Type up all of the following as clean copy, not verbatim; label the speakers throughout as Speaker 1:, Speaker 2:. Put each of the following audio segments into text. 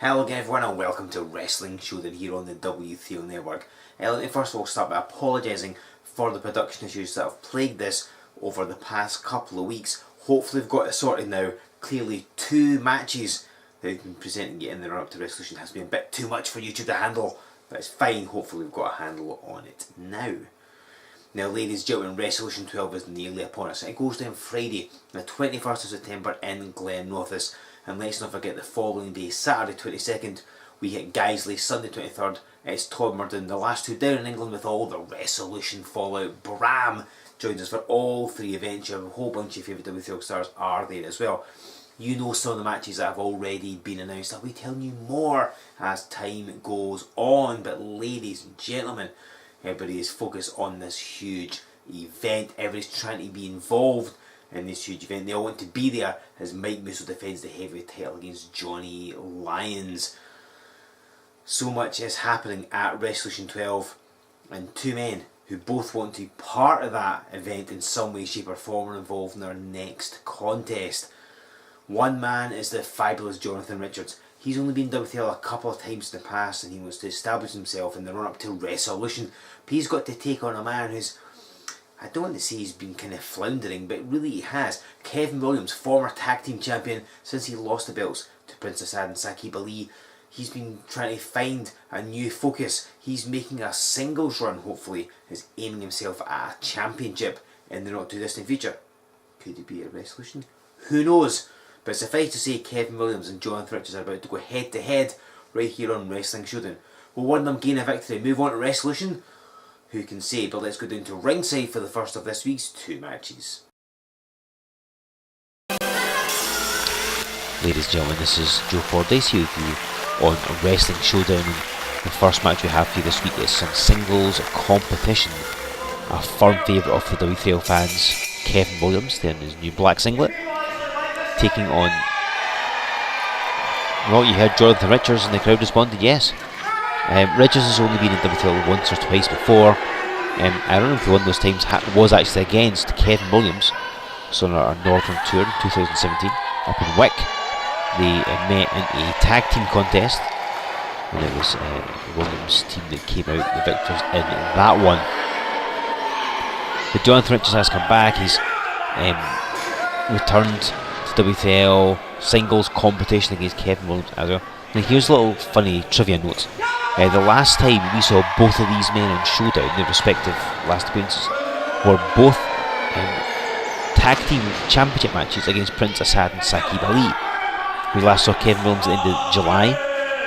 Speaker 1: Hello again everyone and welcome to Wrestling Showdown here on the W3L Network. Let me first of all start by apologising for the production issues that have plagued this over the past couple of weeks. Hopefully we've got it sorted now. Clearly 2 matches that we've been presenting you in the run-up to Resolution has been a bit too much for YouTube to handle, but it's fine. Hopefully we've got a handle on it now. Now ladies and gentlemen, Resolution 12 is nearly upon us. It goes down Friday, the 21st of September in Glenrothes. And let's not forget the following day, Saturday 22nd, we hit Guiseley, Sunday 23rd, it's Todmorden, the last 2 down in England with all the Resolution fallout. Bram joins us for all 3 events. You have a whole bunch of favourite W3L stars are there as well. You know some of the matches that have already been announced. I'll be telling you more as time goes on. But ladies and gentlemen, everybody is focused on this huge event. Everybody's trying to be involved in this huge event. They all want to be there as Mike Musso defends the heavyweight title against Johnny Lyons. So much is happening at Resolution 12, and 2 men who both want to be part of that event in some way, shape or form are involved in their next contest. One man is the fabulous Jonathan Richards. He's only been WTL a couple of times in the past and he wants to establish himself in the run up to Resolution. But he's got to take on a man who's, I don't want to say he's been kind of floundering, but really he has. Kevin Williams, former tag team champion, since he lost the belts to Prince Assad and Saqib Ali, he's been trying to find a new focus. He's making a singles run, hopefully. He's aiming himself at a championship in the not too distant future. Could he be a Resolution? Who knows? But suffice to say, Kevin Williams and Jonathan Richards are about to go head to head right here on Wrestling Showdown. Will one of them gain a victory, move on to Resolution? Who can say? But let's go down to ringside for the first of this week's 2 matches.
Speaker 2: Ladies and gentlemen, this is Joe Fordyce here with you on Wrestling Showdown. And the first match we have for you this week is some singles competition. A firm favourite of the W3L fans, Kevin Williams, there in his new black singlet, taking on, well, you heard Jonathan Richards and the crowd responded yes. Richards has only been in WTL once or twice before. I don't know if one of those times was actually against Kevin Williams. So on our Northern Tour in 2017 up in Wick, they met in a tag team contest, and it was Williams' team that came out the victors in that one. But Jonathan Richards has come back. He's returned to WTL singles competition against Kevin Williams as well. Now here's a little funny trivia note. The last time we saw both of these men on Showdown, their respective last appearances, were both tag team championship matches against Prince Assad and Saqib Ali. We last saw Kevin Williams at the end of July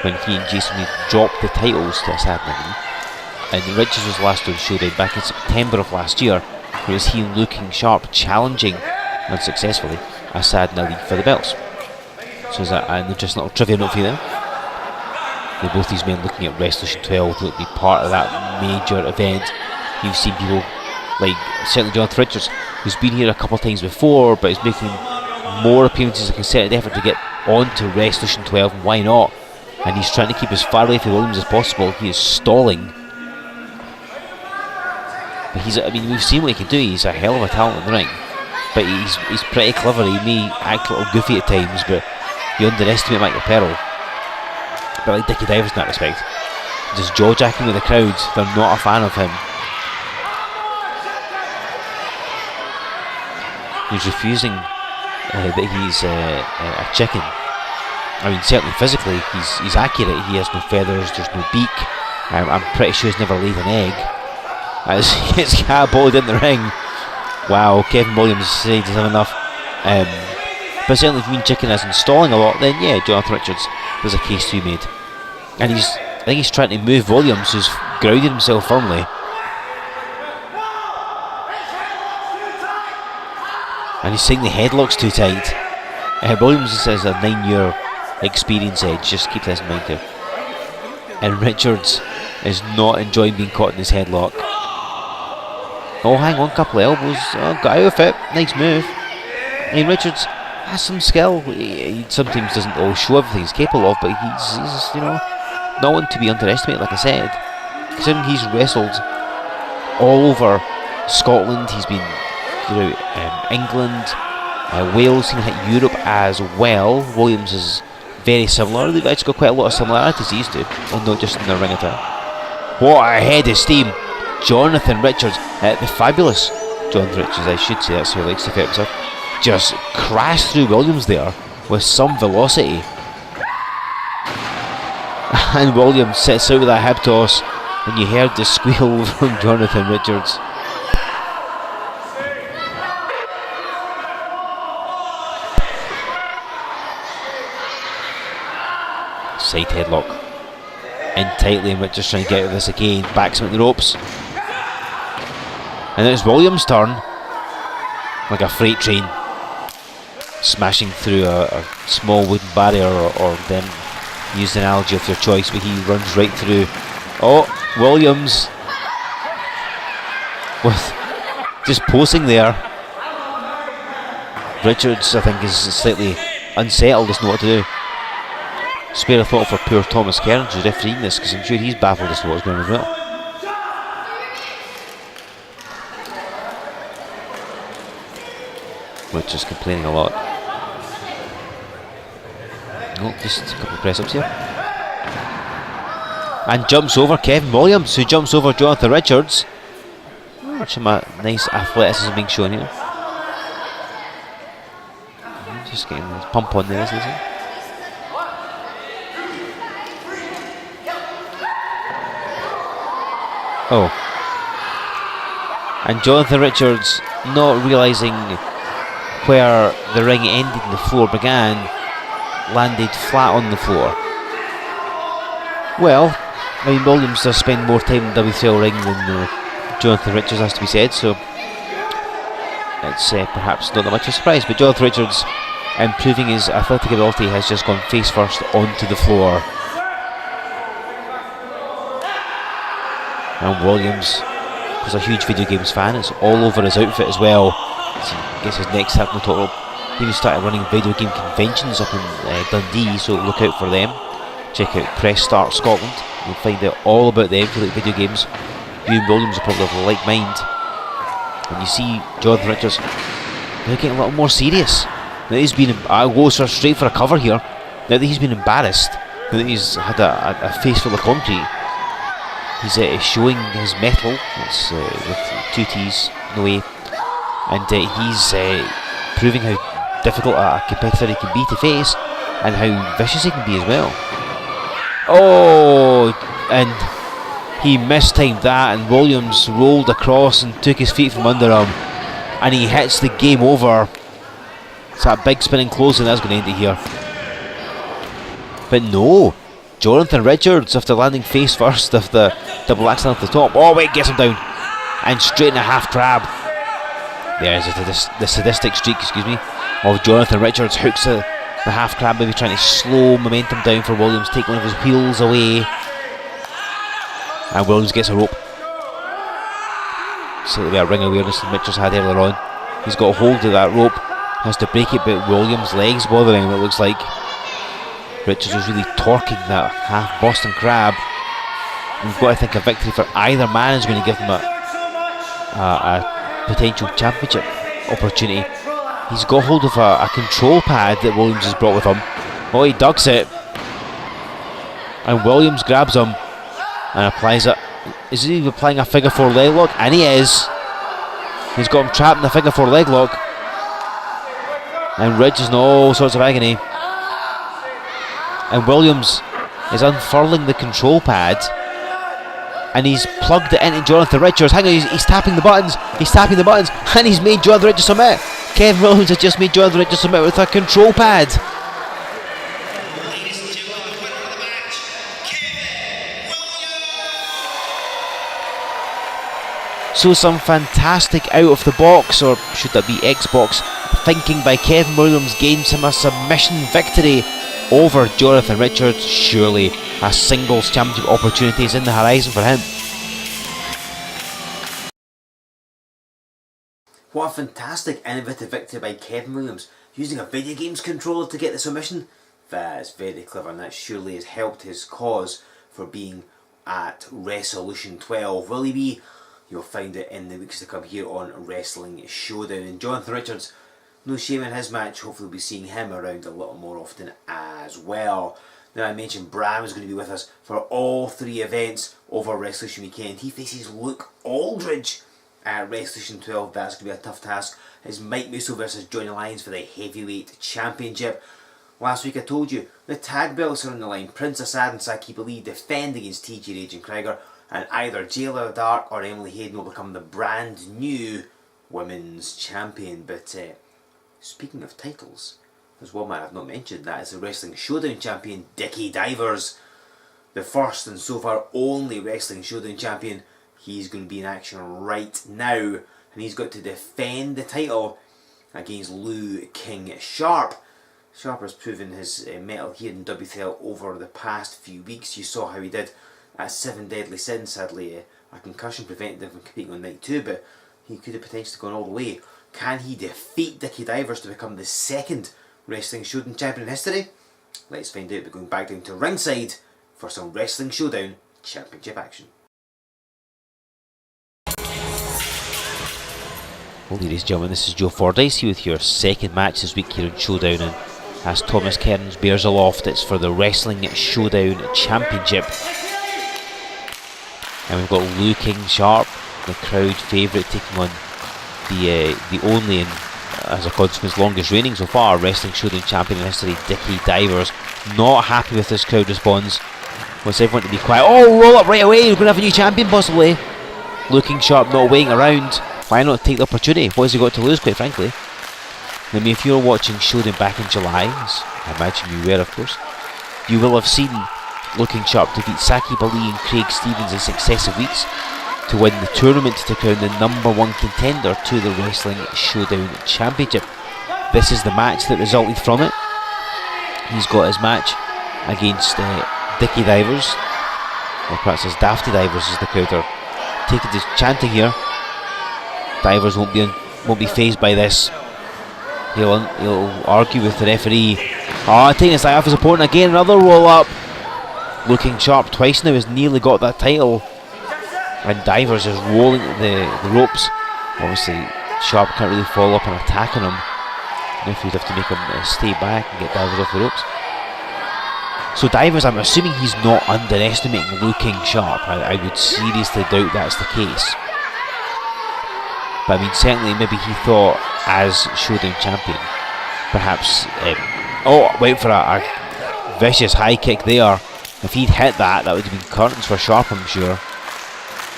Speaker 2: when he and Jason Reed dropped the titles to Assad and Ali. And Richards was last on Showdown back in September of last year, where it was he looking sharp, challenging unsuccessfully Assad and Ali for the belts. So is that an interesting little trivia note for you there? Both these men looking at Resolution 12 to be part of that major event. You've seen people like certainly Jonathan Richards, who's been here a couple of times before, but is making more appearances, a concerted effort to get on to Resolution 12, and why not? And he's trying to keep as far away from Williams as possible. He is stalling. But I mean, we've seen what he can do. He's a hell of a talent in the ring. But he's pretty clever. He may act a little goofy at times, but you underestimate Michael Pearl. But like Dickie Divers in that respect, just jaw-jacking with the crowd. They're not a fan of him. He's refusing that he's a chicken. I mean, certainly physically he's accurate. He has no feathers, there's no beak. I'm pretty sure he's never laid an egg. As he gets catapulted in the ring. Wow, Kevin Williams said he's had enough. But certainly if you mean chicken as installing a lot, then yeah, Jonathan Richards, there's a case to be made. And I think he's trying to move Williams, who's grounded himself firmly. And he's saying the headlock's too tight. Williams says a 9-year experience edge, just keep this in mind here. And Richards is not enjoying being caught in his headlock. Oh, hang on, couple of elbows. Oh, got out of it. Nice move. I mean, Richards has some skill. He sometimes doesn't always show everything he's capable of, but he's you know, not one to be underestimated, like I said. Considering he's wrestled all over Scotland, he's been England, Wales, he's hit Europe as well. Williams has very similar. They've actually got quite a lot of similarities, these two, and not just in their ring attack. What a head of steam! Jonathan Richards, the fabulous Jonathan Richards, I should say, that's who likes to fit himself, just crashed through Williams there with some velocity. And Williams sets out with a hip toss, and you heard the squeal from Jonathan Richards. Side headlock in tightly, and Richards trying to get out of this again. Backs him at the ropes, and it's Williams' turn, like a freight train, smashing through a small wooden barrier, or then use the analogy of your choice, but he runs right through. Oh, Williams with just posing there. Richards, I think, is slightly unsettled, doesn't know what to do. Spare a thought for poor Thomas Kearns, who's refereeing this, because I'm sure he's baffled as to what's going on as well. Richards complaining a lot. Oh, just a couple of press ups here. And jumps over Kevin Williams, who jumps over Jonathan Richards. Some nice athleticism being shown here. Just getting a pump on there, isn't he? Oh. And Jonathan Richards, not realising where the ring ended and the floor began, landed flat on the floor. Well, I mean, Williams does spend more time in the W3L ring than Jonathan Richards, has to be said, so it's perhaps not that much of a surprise, but Jonathan Richards, improving his athletic ability, has just gone face first onto the floor. And Williams is a huge video games fan. It's all over his outfit as well. So he gets his neck tapped on the top rope. He started running video game conventions up in Dundee, so look out for them. Check out Press Start Scotland. You'll find out all about them if you like video games. You and Williams are probably of a like mind. And you see Jonathan Richards, they're getting a little more serious. Now he's been, I'll go straight for a cover here. Now that he's been embarrassed, now that he's had a face full of concrete, he's showing his mettle. It's with two T's, no A. And he's proving how difficult a competitor he can be to face, and how vicious he can be as well. Oh, and he mistimed that, and Williams rolled across and took his feet from under him, and he hits the game over. It's that big spinning closing that's going to end it here. But no, Jonathan Richards, after landing face first of the double axel off the top, oh wait, gets him down, and straight in a half crab. There's the sadistic streak, of Jonathan Richards. Hooks the half crab, maybe trying to slow momentum down for Williams, take one of his wheels away, and Williams gets a rope. Slightly bit of ring awareness than Richards had earlier on. He's got a hold of that rope, has to break it, but Williams' legs bothering him, it looks like. Richards was really torquing that half Boston Crab. We've got to think a victory for either man is going to give him a potential championship opportunity. He's got hold of a control pad that Williams has brought with him. Oh, he ducks it, and Williams grabs him and applies it. Is he applying a figure four leg lock? And he is. He's got him trapped in the figure four leg lock, and Ridge is in all sorts of agony. And Williams is unfurling the control pad, and he's plugged it into Jonathan Richards. Hang on, he's tapping the buttons. He's tapping the buttons, and he's made Jonathan Richards submit. Kevin Williams has just made Jonathan Richards submit with a control pad.
Speaker 3: Ladies and gentlemen, the winner of the match, Kevin Williams.
Speaker 2: So some fantastic out of the box, or should that be Xbox, thinking by Kevin Williams gains him a submission victory over Jonathan Richards. Surely a singles championship opportunity is in the horizon for him.
Speaker 1: What a fantastic innovative victory by Kevin Williams, using a video games controller to get the submission. That is very clever, and that surely has helped his cause for being at Resolution 12. Will he be? You'll find it in the weeks to come here on Wrestling Showdown. And Jonathan Richards, No shame in his match. Hopefully we'll be seeing him around a little more often as well. Now, I mentioned Bram is going to be with us for all 3 events over Wrestling Weekend. He faces Luke Aldridge at Wrestling 12. That's going to be a tough task. It's Mike Musso versus Johnny Lyons for the Heavyweight Championship. Last week I told you the tag belts are on the line. Prince Assad and Sakib Ali defend against TJ Rage and Krieger, and either Jayla Dark or Emily Hayden will become the brand new Women's Champion. But speaking of titles, there's one man I've not mentioned. That is the Wrestling Showdown Champion, Dickie Divers. The first and so far only Wrestling Showdown Champion. He's going to be in action right now, and he's got to defend the title against Lou King Sharp. Sharp has proven his mettle here in W3L over the past few weeks. You saw how he did at 7 Deadly Sins. Sadly, a concussion prevented him from competing on night 2, but he could have potentially gone all the way. Can he defeat Dickie Divers to become the second Wrestling Showdown Champion in history? Let's find out by going back down to ringside for some Wrestling Showdown Championship action.
Speaker 2: Well, ladies and gentlemen, this is Joe Fordyce here with your second match this week here on Showdown, and as Thomas Kearns bears aloft, it's for the Wrestling Showdown Championship. And we've got Lou King Sharp, the crowd favourite, taking on the only and, as a consequence, longest reigning so far Wrestling Showdown Champion in history, Dickie Divers. Not happy with this crowd response. Wants everyone to be quiet. Oh, roll up right away, we're going to have a new champion possibly. Lou King Sharp not waiting around. Why not take the opportunity? What has he got to lose, quite frankly? I mean, if you're watching Showdown back in July, as I imagine you were, of course, you will have seen Lou King Sharp defeat Sakib Ali and Craig Stevens in successive weeks to win the tournament to crown the #1 contender to the Wrestling Showdown Championship. This is the match that resulted from it. He's got his match against Dickie Divers, or perhaps as Dafty Divers as the crowd are taking to chanting here. Divers won't be fazed by this. He'll argue with the referee. Taking his eye off his opponent again. Another roll up. Lou King Sharp twice now has nearly got that title, and Divers is rolling the ropes. Obviously, Sharp can't really follow up and attack on him. Referee'd have to make him stay back and get Divers off the ropes. So Divers, I'm assuming he's not underestimating Lou King Sharp. I would seriously doubt that's the case. But I mean, certainly maybe he thought as Showdown Champion, perhaps, went for a vicious high kick there. If he'd hit that, that would have been curtains for Sharp, I'm sure.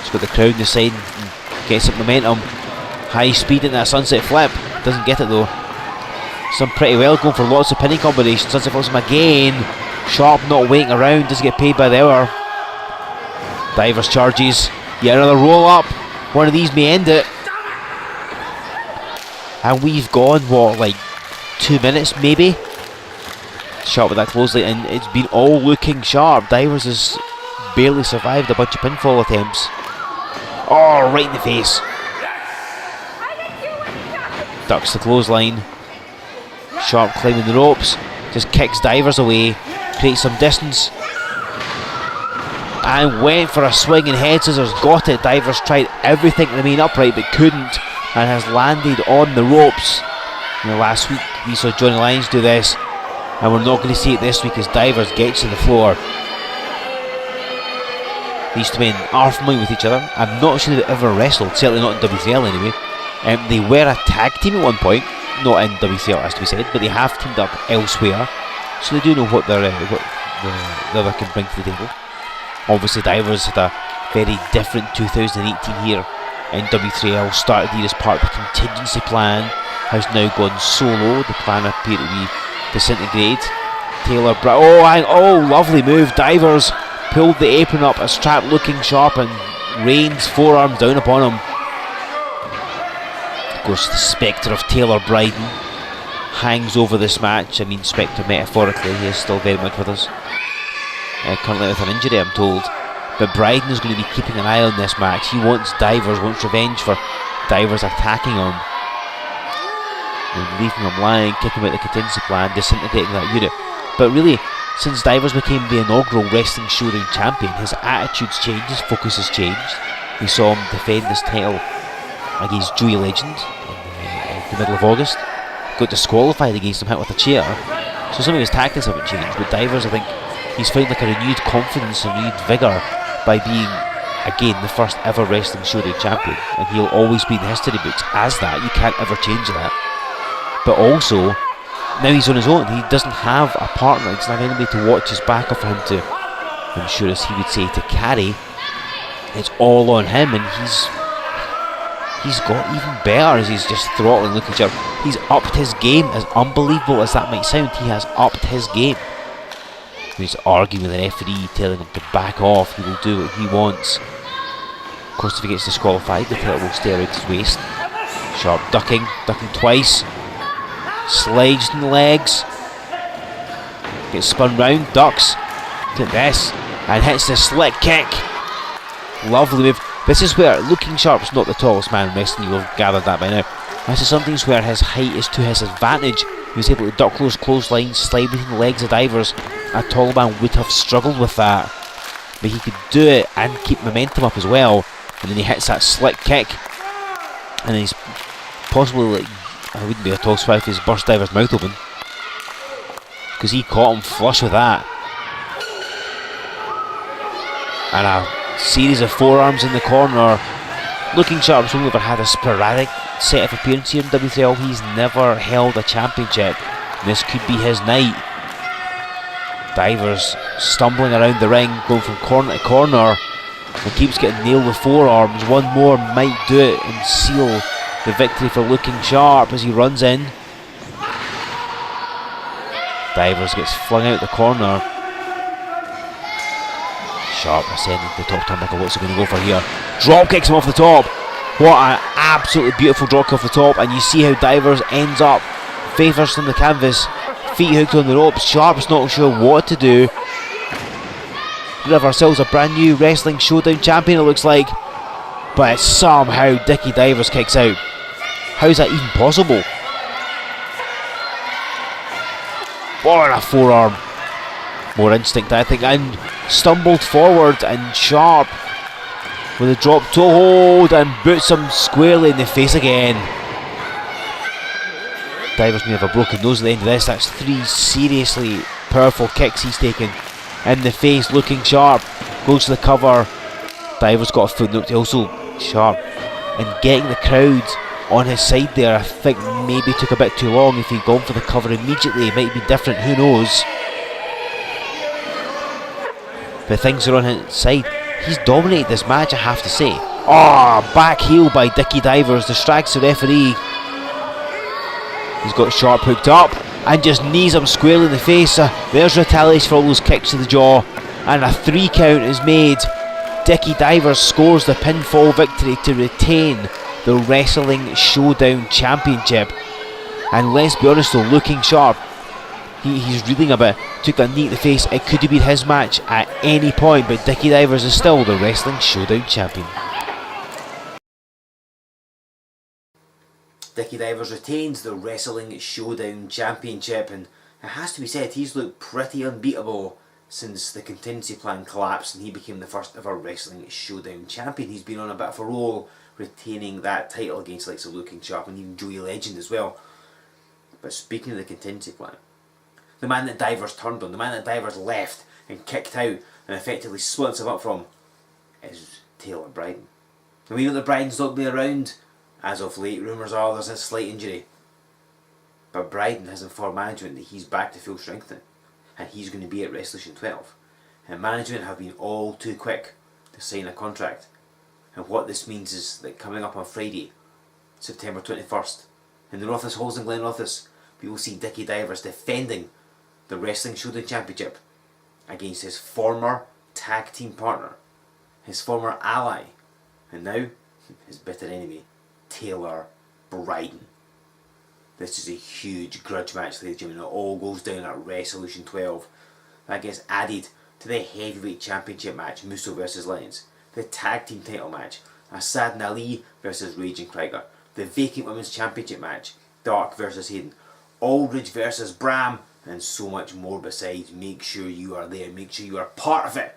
Speaker 2: He's got the crowd on the side and gets some momentum. High speed in that sunset flip. Doesn't get it though. Some pretty well going for lots of pinning combinations. Sunset flips him again. Sharp not waiting around, doesn't get paid by the hour. Divers charges. Yet another roll up. One of these may end it. And we've gone, what, like 2 minutes maybe? Sharp with that closely, and it's been all Lou King Sharp. Divers has barely survived a bunch of pinfall attempts. Oh, right in the face. Ducks the clothesline. Sharp climbing the ropes. Just kicks Divers away. Creates some distance. And went for a swinging head scissors. Got it. Divers tried everything to remain upright but couldn't, and has landed on the ropes. Last week we saw Johnny Lyons do this, and we're not going to see it this week as Divers gets to the floor. These two men are familiar with each other. I'm not sure they've ever wrestled, certainly not in W3L anyway. They were a tag team at one point, not in W3L as to be said, but they have teamed up elsewhere, so they do know what the other can bring to the table. Obviously Divers had a very different 2018 here in W3L, started here as part of the contingency plan, has now gone solo. The plan appeared to be disintegrate. Taylor lovely move. Divers pulled the apron up as trapped Lou King Sharp and rains forearms down upon him. Of course, the spectre of Taylor Bryden hangs over this match. I mean, spectre metaphorically, he is still very much with us. Currently with an injury, I'm told. But Bryden is going to be keeping an eye on this match. He wants revenge for Divers attacking him and leaving him lying, kicking him out the contingency plan, disintegrating that unit. But really, since Divers became the inaugural Wrestling Showdown Champion, his attitude's changed, his focus has changed. We saw him defend his title against Joey Legend in the middle of August. got disqualified against him hit with a chair. So some of his tactics haven't changed, but Divers, I think, he's found like a renewed confidence and renewed vigour by being, again, the first ever Wrestling Showdown champion, and he'll always be in the history books as that. You can't ever change that. But also, now he's on his own. He doesn't have a partner. He doesn't have anybody to watch his back or for him to, I'm sure as he would say, to carry. It's all on him, and he's got even better as he's just throttling Looking Sharp. He's upped his game, as unbelievable as that might sound. He has upped his game. He's arguing with the referee, telling him to back off. He will do what he wants. Of course, if he gets disqualified, the title will stay around his waist. Sharp ducking twice. Slides in the legs. Gets spun round, ducks. Look at this. And hits the slick kick. Lovely move. This is where Looking Sharp's not the tallest man in wrestling, you'll have gathered that by now. This is something where his height is to his advantage. He was able to duck those clotheslines, slide between the legs of Divers. A tall man would have struggled with that. But he could do it and keep momentum up as well. And then he hits that slick kick. And then he's possibly, like, I wouldn't be a tall swipe if he's burst Divers' mouth open, because he caught him flush with that. And a series of forearms in the corner. Looking Sharp's only ever had a sporadic set of appearances here in W3L. He's never held a championship. This could be his night. Divers stumbling around the ring, going from corner to corner, and keeps getting nailed with forearms. One more might do it and seal the victory for Looking Sharp as he runs in. Divers gets flung out the corner. Sharp ascending to the top turnbuckle. What's he going to go for here? Drop kicks him off the top. What an absolutely beautiful drop kick off the top. And you see how Divers ends up face first on the canvas, feet hooked on the ropes. Sharp's not sure what to do. We have ourselves a brand new Wrestling Showdown champion, it looks like. But somehow Dickie Divers kicks out. How's that even possible? What a forearm. More instinct, I think, and stumbled forward, and Sharp with a drop toe hold and boots him squarely in the face again. Divers may have a broken nose at the end of this. That's 3 seriously powerful kicks he's taken in the face. Looking Sharp goes to the cover. Divers got a footnote. Also Sharp in getting the crowd on his side there. I think maybe took a bit too long. If he'd gone for the cover immediately, it might be different, who knows. But things are on his side. He's dominated this match, I have to say. Back heel by Dickie Divers, distracts the referee. He's got Sharp hooked up and just knees him squarely in the face. There's retaliation for all those kicks to the jaw, and a 3 count is made. Dickie Divers scores the pinfall victory to retain the Wrestling Showdown Championship. And let's be honest though, Looking Sharp, he's reeling a bit. Took that knee to the face. It could have been his match at any point, but Dickie Divers is still the Wrestling Showdown champion.
Speaker 1: Dickie Divers retains the Wrestling Showdown Championship, and it has to be said he's looked pretty unbeatable since the contingency plan collapsed and he became the first ever Wrestling Showdown champion. He's been on a bit of a roll, retaining that title against the likes of Looking Sharp and even Joey Legend as well. But speaking of the contingency plan, the man that Divers turned on, the man that Divers left and kicked out and effectively split himself up from, is Taylor Bryden. And we know that Bryden's not been around. As of late, rumours are there's a slight injury. But Bryden has informed management that he's back to full strength now, and he's going to be at Wrestling 12. And management have been all too quick to sign a contract. And what this means is that coming up on Friday, September 21st, in the Rothes Halls in Glen Rothes, we will see Dickie Divers defending the Wrestling Showdown Championship against his former tag team partner, his former ally, and now his bitter enemy, Taylor Bryden. This is a huge grudge match, ladies and gentlemen. It all goes down at Resolution 12. That gets added to the Heavyweight Championship match, Musso vs Lions, the Tag Team title match, Assad and Ali vs Raging Krieger, the Vacant Women's Championship match, Dark vs Hayden, Aldridge vs Bram, and so much more besides. Make sure you are there, make sure you are part of it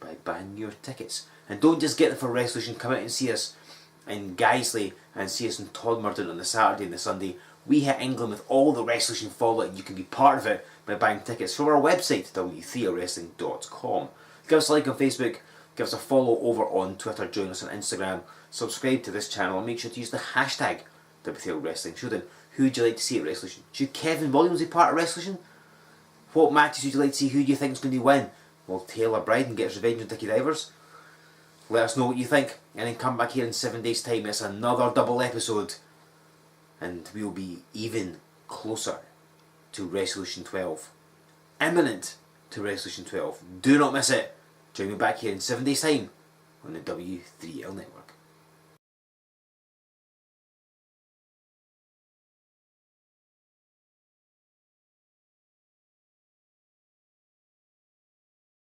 Speaker 1: by buying your tickets. And don't just get them for Resolution, come out and see us in Guiseley and see us in Todmorden on the Saturday and the Sunday. We hit England with all the Resolution fallout, and you can be part of it by buying tickets from our website, W3LWrestling.com. Give us a like on Facebook, give us a follow over on Twitter, join us on Instagram, subscribe to this channel, and make sure to use the hashtag W3L Wrestling Showdown. Who would you like to see at Resolution? Should Kevin Williams be part of Resolution? What matches would you like to see? Who do you think is going to win? Will Taylor Bryden get his revenge on Dickie Divers? Let us know what you think, and then come back here in 7 days' time. It's another double episode, and we'll be even closer to Resolution 12. Imminent to Resolution 12. Do not miss it. Join me back here in 7 days' time on the W3L Network.